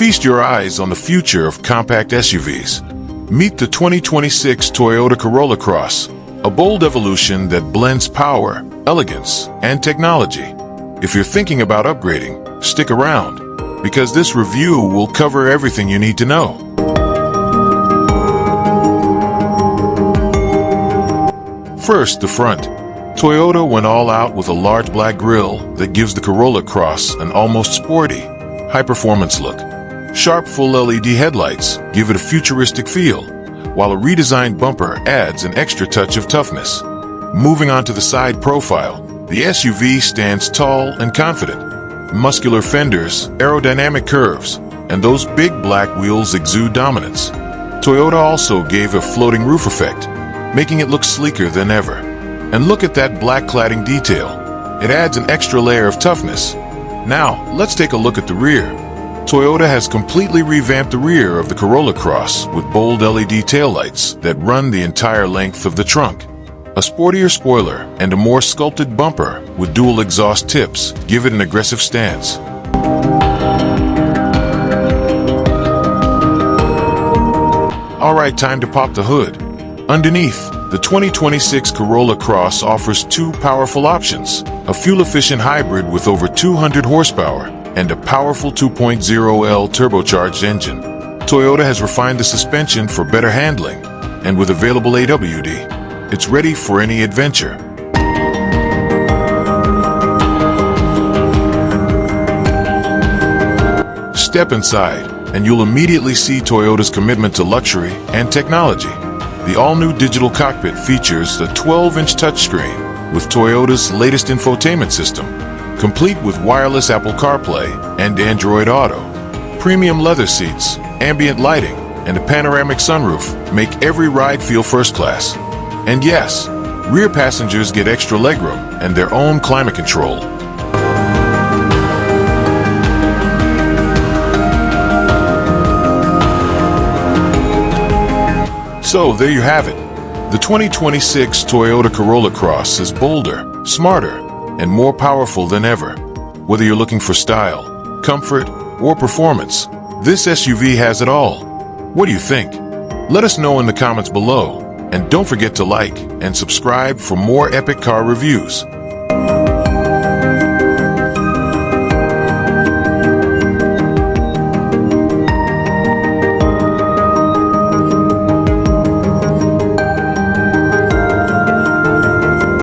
Feast your eyes on the future of compact SUVs. Meet the 2026 Toyota Corolla Cross, a bold evolution that blends power, elegance, and technology. If you're thinking about upgrading, stick around, because this review will cover everything you need to know. First, the front. Toyota went all out with a large black grille that gives the Corolla Cross an almost sporty, high-performance look. Sharp full LED headlights give it a futuristic feel, while a redesigned bumper adds an extra touch of toughness. Moving on to the side profile, the SUV stands tall and confident. Muscular fenders, aerodynamic curves, and those big black wheels exude dominance. Toyota also gave a floating roof effect, making it look sleeker than ever. And look at that black cladding detail. It adds an extra layer of toughness. Now, let's take a look at the rear. Toyota has completely revamped the rear of the Corolla Cross with bold LED taillights that run the entire length of the trunk. A sportier spoiler and a more sculpted bumper with dual exhaust tips give it an aggressive stance. Alright, time to pop the hood. Underneath, the 2026 Corolla Cross offers two powerful options: a fuel-efficient hybrid with over 200 horsepower and a powerful 2.0L turbocharged engine. Toyota has refined the suspension for better handling, and with available AWD, it's ready for any adventure. Step inside, and you'll immediately see Toyota's commitment to luxury and technology. The all-new digital cockpit features a 12-inch touchscreen with Toyota's latest infotainment system, complete with wireless Apple CarPlay and Android Auto. Premium leather seats, ambient lighting, and a panoramic sunroof make every ride feel first class. And yes, rear passengers get extra legroom and their own climate control. So there you have it. The 2026 Toyota Corolla Cross is bolder, smarter, and more powerful than ever. Whether you're looking for style, comfort, or performance, this SUV has it all. What do you think? Let us know in the comments below, and don't forget to like and subscribe for more epic car reviews.